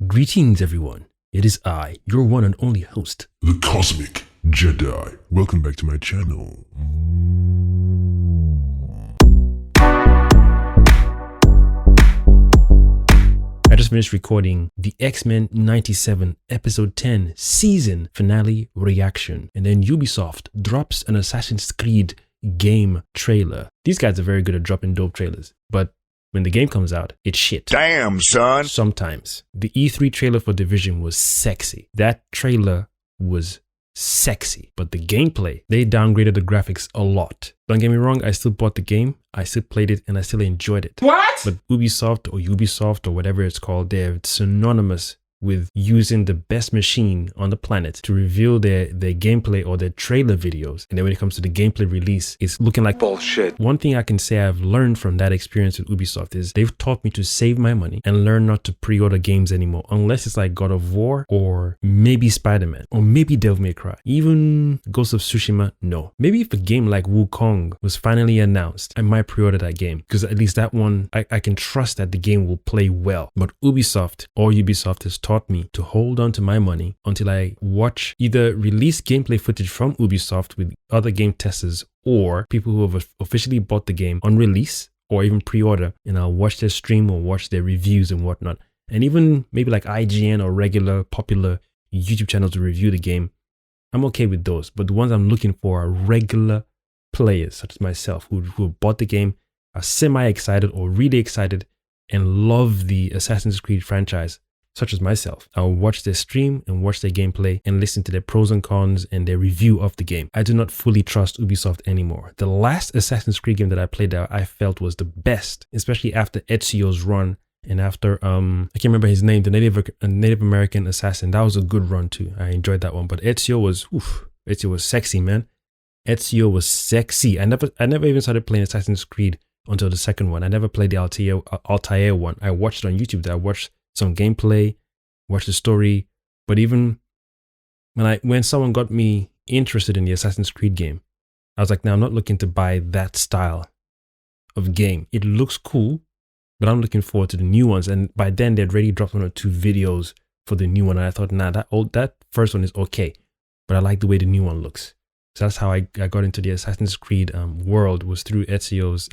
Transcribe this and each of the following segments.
Greetings, everyone. It is I, your one and only host, the Cosmic Jedi. Welcome back to my channel. I just finished recording the X-Men 97 Episode 10 Season Finale Reaction, and then Ubisoft drops an Assassin's Creed game trailer. These guys are very good at dropping dope trailers, but when the game comes out, it's shit. Damn, son. Sometimes. The E3 trailer for Division was sexy. That trailer was sexy. But the gameplay, they downgraded the graphics a lot. Don't get me wrong, I still bought the game, I still played it, and I still enjoyed it. What? But Ubisoft or whatever it's called, they're synonymous with using the best machine on the planet to reveal their gameplay or their trailer videos. And then when it comes to the gameplay release, it's looking like bullshit. One thing I can say I've learned from that experience with Ubisoft is they've taught me to save my money and learn not to pre-order games anymore, unless it's like God of War or maybe Spider-Man or maybe Devil May Cry. Even Ghost of Tsushima, no. Maybe if a game like Wukong was finally announced, I might pre-order that game, because at least that one, I can trust that the game will play well. But Ubisoft has taught me to hold on to my money until I watch either release gameplay footage from Ubisoft with other game testers or people who have officially bought the game on release or even pre-order, and I'll watch their stream or watch their reviews and whatnot. And even maybe like IGN or regular popular YouTube channels to review the game, I'm okay with those. But the ones I'm looking for are regular players such as myself who have bought the game, are semi-excited or really excited and love the Assassin's Creed franchise, such as myself. I'll watch their stream and watch their gameplay and listen to their pros and cons and their review of the game. I do not fully trust Ubisoft anymore. The last Assassin's Creed game that I played that I felt was the best, especially after Ezio's run and after, I can't remember his name, the Native American assassin. That was a good run too. I enjoyed that one, but Ezio was sexy, man. Ezio was sexy. I never even started playing Assassin's Creed until the second one. I never played the Altair one. I watched it on YouTube. I watched some gameplay, watch the story, but even when someone got me interested in the Assassin's Creed game, I was like, nah, I'm not looking to buy that style of game. It looks cool, but I'm looking forward to the new ones. And by then they'd already dropped 1 or 2 videos for the new one, and I thought, nah, that first one is okay, but I like the way the new one looks. So that's how I got into the Assassin's Creed world, was through Ezio's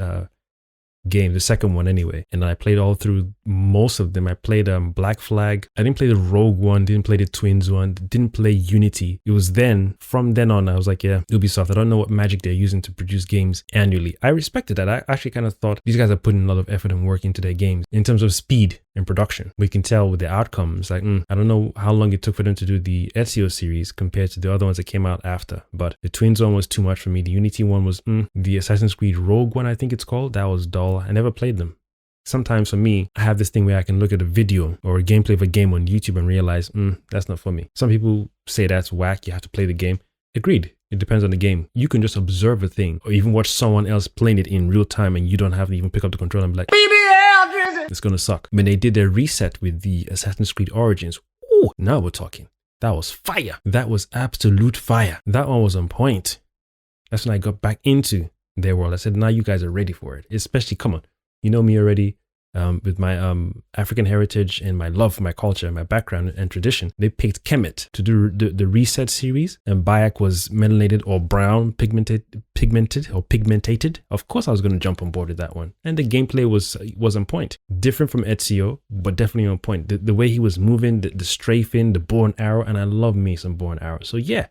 game, the second one anyway, and I played all through most of them. I played Black Flag. I didn't play the Rogue one, didn't play the Twins one, didn't play Unity. It was from then on I was like, yeah, Ubisoft, I don't know what magic they're using to produce games annually. I respected that. I actually kind of thought these guys are putting a lot of effort and work into their games in terms of speed and production. We can tell with the outcomes. Like, I don't know how long it took for them to do the Ezio series compared to the other ones that came out after, but the Twins one was too much for me. The Unity one was the Assassin's Creed Rogue one, I think it's called, that was dull. I never played them. Sometimes for me, I have this thing where I can look at a video or a gameplay of a game on YouTube and realize, that's not for me. Some people say that's whack, you have to play the game. Agreed. It depends on the game. You can just observe a thing or even watch someone else playing it in real time and you don't have to even pick up the controller and be like, it's gonna suck. When they did their reset with the Assassin's Creed Origins, now we're talking. That was fire. That was absolute fire. That one was on point. That's when I got back into their world. I said, now you guys are ready for it. Especially, come on. You know me already, with my African heritage and my love for my culture and my background and tradition. They picked Kemet to do the reset series, and Bayek was melanated or brown, pigmented. Of course I was going to jump on board with that one. And the gameplay was on point. Different from Ezio, but definitely on point. The way he was moving, the strafing, the bow and arrow, and I love me some bow and arrow. So yeah,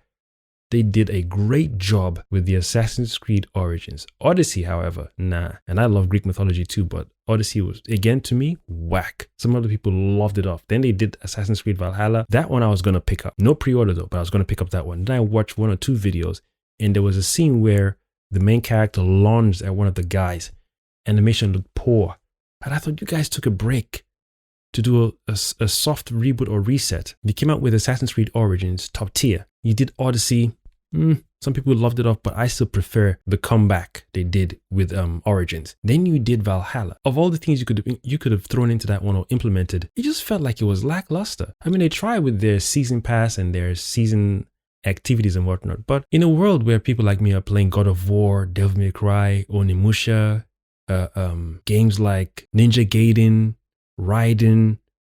they did a great job with the Assassin's Creed Origins. Odyssey, however, nah. And I love Greek mythology too, but Odyssey was, again, to me, whack. Some other people loved it off. Then they did Assassin's Creed Valhalla. That one I was going to pick up. No pre-order though, but I was going to pick up that one. Then I watched 1 or 2 videos, and there was a scene where the main character lunged at one of the guys. Animation looked poor. But I thought you guys took a break to do a soft reboot or reset. You came out with Assassin's Creed Origins, top tier. You did Odyssey. Some people loved it off, but I still prefer the comeback they did with Origins. Then you did Valhalla. Of all the things you could have thrown into that one or implemented, it just felt like it was lackluster. I mean, they tried with their season pass and their season activities and whatnot, but in a world where people like me are playing God of War, Devil May Cry, Onimusha, games like Ninja Gaiden, Raiden,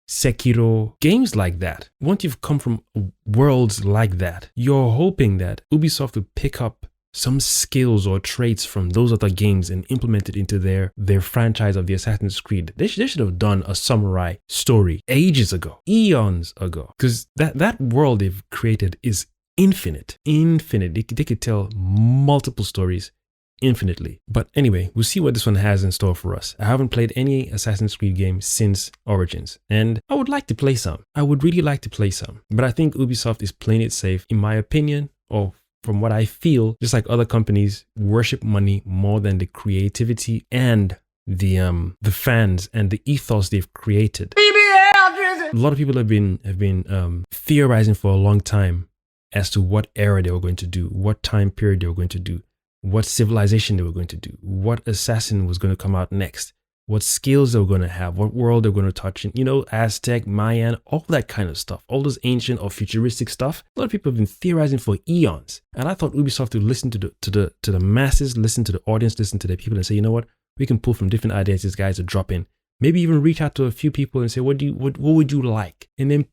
Sekiro, games like that. Once you've come from worlds like that, you're hoping that Ubisoft will pick up some skills or traits from those other games and implement it into their franchise of the Assassin's Creed. They should have done a samurai story ages ago, eons ago, because that world they've created is infinite. They could tell multiple stories infinitely. But anyway, we'll see what this one has in store for us. I haven't played any Assassin's Creed game since Origins, and I would like to play some. I would really like to play some, but I think Ubisoft is playing it safe, in my opinion, or from what I feel. Just like other companies worship money more than the creativity and the fans and the ethos they've created. A lot of people have been theorizing for a long time as to what era they were going to do, what time period they were going to do, what civilization they were going to do, what assassin was going to come out next, what skills they were going to have, what world they were going to touch in, Aztec, Mayan, all that kind of stuff, all those ancient or futuristic stuff. A lot of people have been theorizing for eons. And I thought Ubisoft would listen to the masses, listen to the audience, listen to the people and say, you know what, we can pull from different ideas these guys to drop in. Maybe even reach out to a few people and say, what would you like? And then,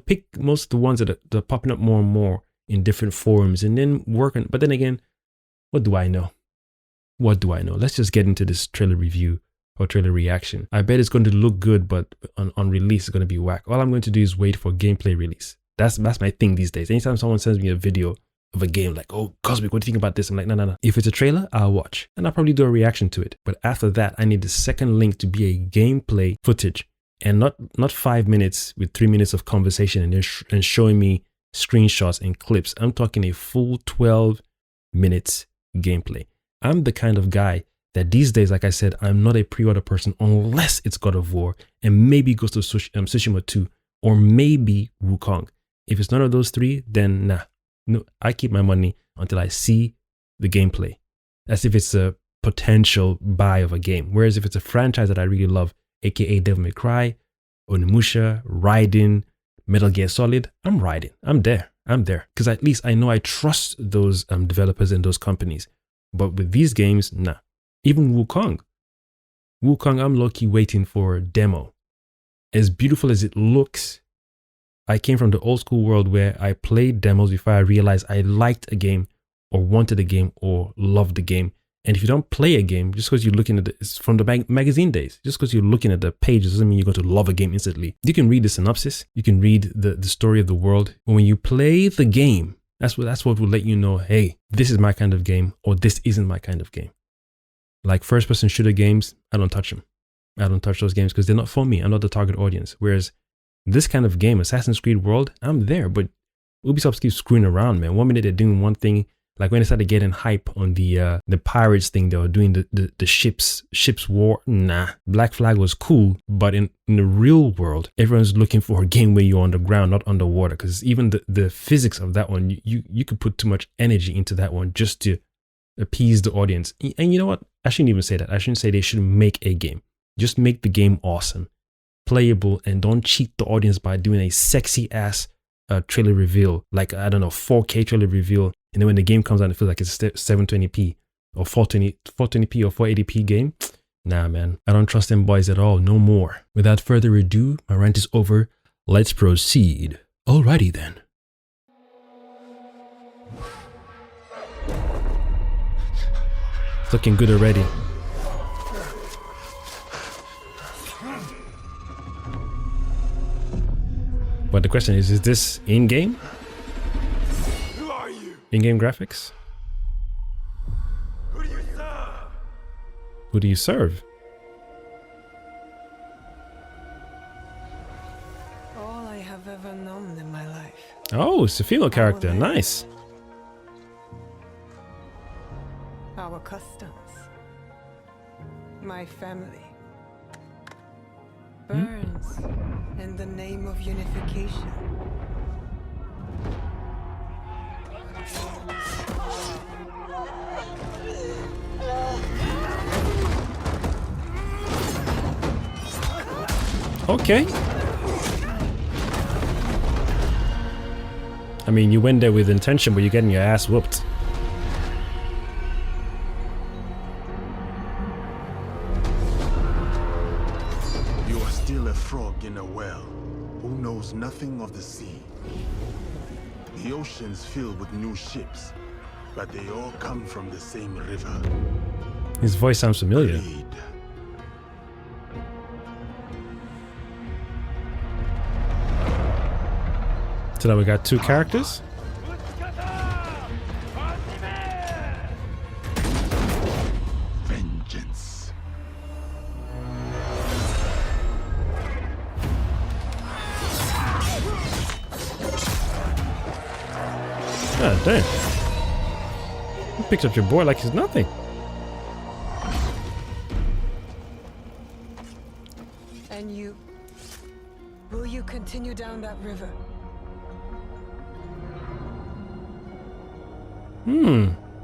pick most of the ones that are popping up more and more in different forums and then work on. But then again, what do I know? What do I know? Let's just get into this trailer review or trailer reaction. I bet it's going to look good, but on release, it's going to be whack. All I'm going to do is wait for gameplay release. That's my thing these days. Anytime someone sends me a video of a game like, oh, Cosmic, what do you think about this? I'm like, no. If it's a trailer, I'll watch. And I'll probably do a reaction to it. But after that, I need the second link to be a gameplay footage and not 5 minutes with 3 minutes of conversation and then showing me screenshots and clips. I'm talking a full 12 minutes gameplay. I'm the kind of guy that these days, like I said, I'm not a pre-order person unless it's God of War and maybe Ghost of Tsushima 2 or maybe Wukong. If it's none of those three, then nah. No, I keep my money until I see the gameplay. As if it's a potential buy of a game. Whereas if it's a franchise that I really love, aka Devil May Cry, Onimusha, Raiden, Metal Gear Solid, I'm riding. I'm there. Because at least I know I trust those developers and those companies. But with these games, nah. Even Wukong, I'm low-key waiting for a demo. As beautiful as it looks, I came from the old school world where I played demos before I realized I liked a game or wanted a game or loved the game. And if you don't play a game, just because you're looking at it's from the magazine days, just because you're looking at the pages doesn't mean you're going to love a game instantly. You can read the synopsis, you can read the story of the world. But when you play the game, that's what will let you know, hey, this is my kind of game or this isn't my kind of game. Like first-person shooter games, I don't touch them. I don't touch those games because they're not for me. I'm not the target audience. Whereas this kind of game, Assassin's Creed world, I'm there. But Ubisoft keeps screwing around, man. 1 minute they're doing one thing. Like when they started getting hype on the pirates thing, they were doing the ships war. Nah, Black Flag was cool, but in the real world, everyone's looking for a game where you're on the ground, not underwater. Because even the physics of that one, you could put too much energy into that one just to appease the audience. And you know what? I shouldn't even say that. I shouldn't say they should make a game. Just make the game awesome, playable, and don't cheat the audience by doing a sexy ass trailer reveal, like, I don't know, 4K trailer reveal. And then when the game comes out, it feels like it's a 720p or 420p or 480p game. Nah, man, I don't trust them boys at all. No more. Without further ado, my rant is over. Let's proceed. Alrighty then. It's looking good already. But the question is this in-game? Who are you? In-game graphics? Who do you serve? Who do you serve? All I have ever known in my life. Oh, it's a female character. Nice. Our customs. My family. Burns in the name of unification. Okay. I mean, you went there with intention, but you're getting your ass whooped. You are still a frog in a well. knows nothing of the sea. The ocean's filled with new ships, but they all come from the same river. His voice sounds familiar. Greed. So now we got two characters. Vengeance. God damn. You picked up your boy like he's nothing. And you? Will you continue down that river?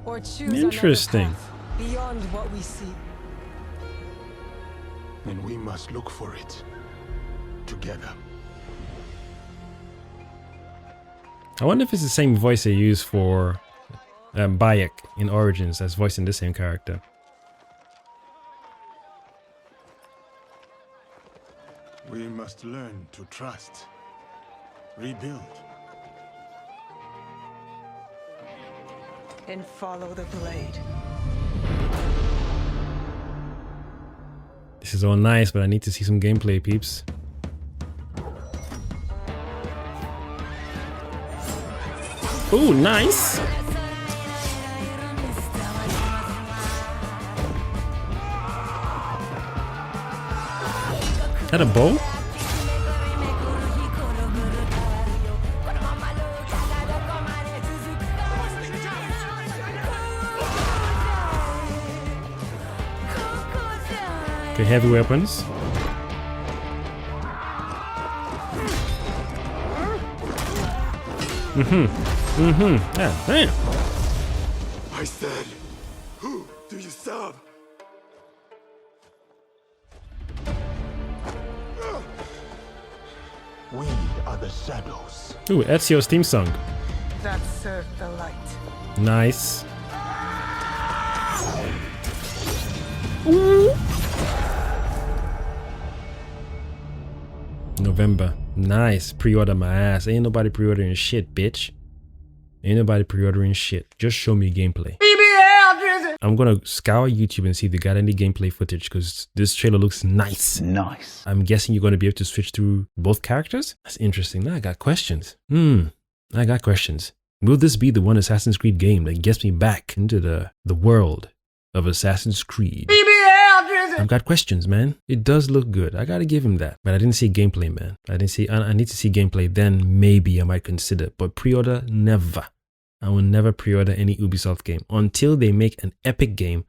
Or choose Interesting. another path beyond what we see? And we must look for it together. I wonder if it's the same voice they use for Bayek in Origins as voicing the same character. We must learn to trust, rebuild. And follow the blade. This is all nice, but I need to see some gameplay, peeps. Ooh, nice! Is that a bow? Okay, heavy weapons. Yeah, damn. I said, who do you serve? We are the shadows. Ooh, Ezio's theme song. That served the light. Nice. Ooh. November. Nice. Pre-order my ass. Ain't nobody pre-ordering shit, bitch. Ain't nobody pre-ordering shit. Just show me gameplay. I'm gonna scour YouTube and see if they got any gameplay footage because this trailer looks nice. Nice. I'm guessing you're gonna be able to switch through both characters? That's interesting. Now I got questions. I got questions. Will this be the one Assassin's Creed game that gets me back into the world of Assassin's Creed? I've got questions, man. It does look good. I gotta give him that. But I didn't see gameplay, man. I need to see gameplay. Then maybe I might consider. But pre-order, never. I will never pre-order any Ubisoft game. Until they make an epic game,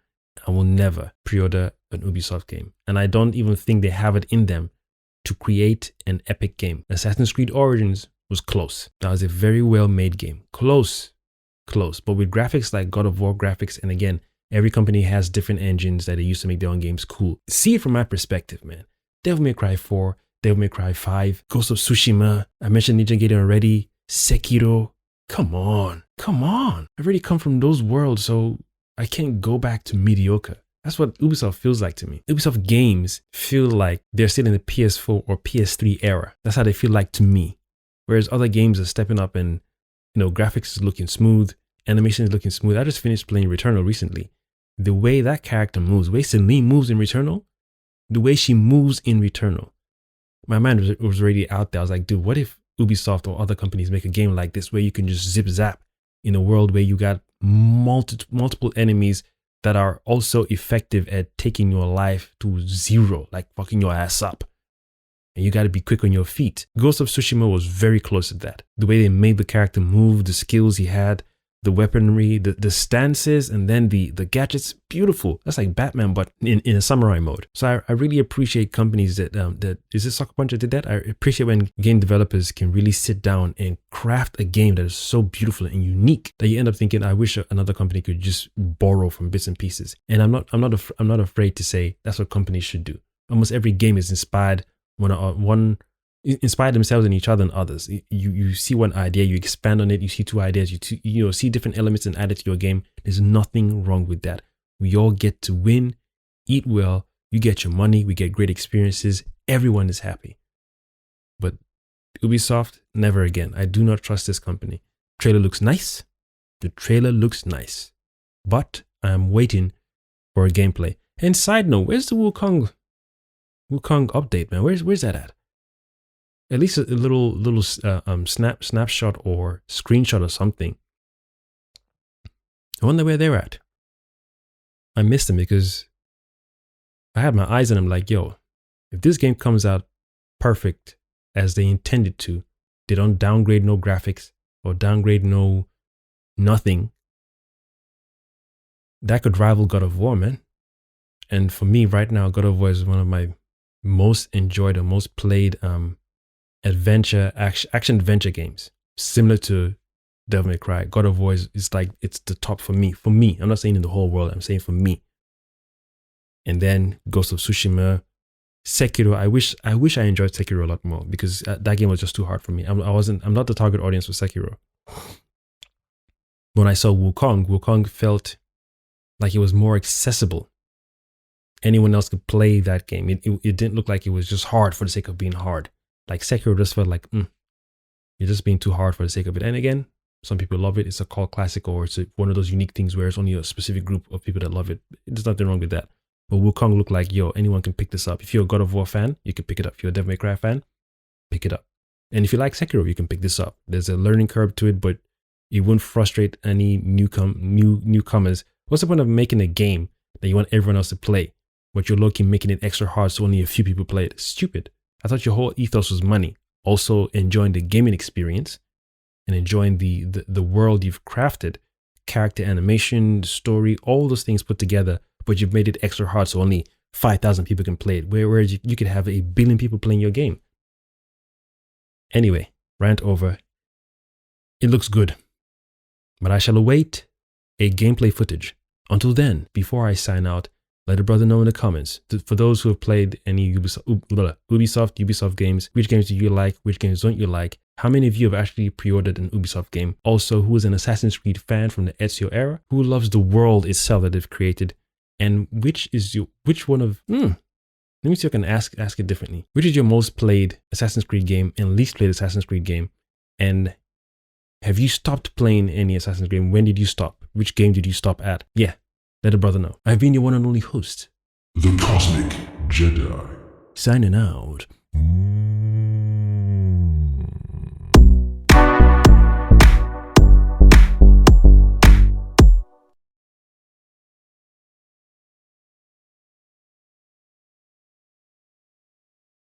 I will never pre-order an Ubisoft game. And I don't even think they have it in them to create an epic game. Assassin's Creed Origins was close. That was a very well-made game. Close. But with graphics like God of War graphics, and again, every company has different engines that they use to make their own games cool. See it from my perspective, man. Devil May Cry 4, Devil May Cry 5, Ghost of Tsushima, I mentioned Ninja Gaiden already, Sekiro. Come on. I've already come from those worlds, so I can't go back to mediocre. That's what Ubisoft feels like to me. Ubisoft games feel like they're still in the PS4 or PS3 era. That's how they feel like to me. Whereas other games are stepping up and, graphics is looking smooth, animation is looking smooth. I just finished playing Returnal recently. The way that character moves, the way Celine moves in Returnal, the way she moves in Returnal, my mind was already out there. I was like, dude, what if Ubisoft or other companies make a game like this where you can just zip zap in a world where you got multiple enemies that are also effective at taking your life to zero, like fucking your ass up. And you got to be quick on your feet. Ghost of Tsushima was very close to that. The way they made the character move, the skills he had, the weaponry, the stances, and then the gadgets, beautiful. That's like Batman, but in a samurai mode. So I really appreciate companies that, is it Sucker Punch that did that? I appreciate when game developers can really sit down and craft a game that is so beautiful and unique that you end up thinking, I wish another company could just borrow from bits and pieces. And I'm not afraid to say that's what companies should do. Almost every game is inspired inspire themselves and each other and others. You see one idea, you expand on it. You see two ideas, you see different elements and add it to your game. There's nothing wrong with that. We all get to win, eat well. You get your money. We get great experiences. Everyone is happy. But Ubisoft, never again. I do not trust this company. Trailer looks nice. The trailer looks nice. But I'm waiting for a gameplay. And side note, where's the Wukong update, man? Where's that at? At least a little snapshot or screenshot or something. I wonder where they're at. I missed them because I had my eyes on them like, yo, if this game comes out perfect as they intended to, they don't downgrade no graphics or downgrade no nothing, that could rival God of War, man. And for me right now, God of War is one of my most enjoyed or most played action adventure games. Similar to Devil May Cry. God of War is like, it's the top for me. For me, I'm not saying in the whole world, I'm saying for me. And then Ghost of Tsushima, Sekiro. I wish I enjoyed Sekiro a lot more because that game was just too hard for me. I'm not the target audience for Sekiro. When I saw Wukong felt like it was more accessible. Anyone else could play that game. It didn't look like it was just hard for the sake of being hard. Like Sekiro just felt like, you're just being too hard for the sake of it. And again, some people love it. It's a cult classic, or it's one of those unique things where it's only a specific group of people that love it. There's nothing wrong with that. But Wukong looked like, yo, anyone can pick this up. If you're a God of War fan, you can pick it up. If you're a Devil May Cry fan, pick it up. And if you like Sekiro, you can pick this up. There's a learning curve to it, but it wouldn't frustrate any newcomers. What's the point of making a game that you want everyone else to play, but you're low-key making it extra hard so only a few people play it? Stupid. I thought your whole ethos was money. Also enjoying the gaming experience and enjoying the world you've crafted, character animation, story, all those things put together, but you've made it extra hard so only 5,000 people can play it, whereas you could have 1 billion people playing your game. Anyway, rant over. It looks good, but I shall await a gameplay footage. Until then, before I sign out, let a brother know in the comments. For those who have played any Ubisoft games, which games do you like? Which games don't you like? How many of you have actually pre-ordered an Ubisoft game? Also, who is an Assassin's Creed fan from the Ezio era? Who loves the world itself that they've created? And which one of, let me see if I can ask it differently. Which is your most played Assassin's Creed game and least played Assassin's Creed game? And have you stopped playing any Assassin's Creed? When did you stop? Which game did you stop at? Yeah, let a brother know. I've been your one and only host, The Cosmic Jedi. signing out.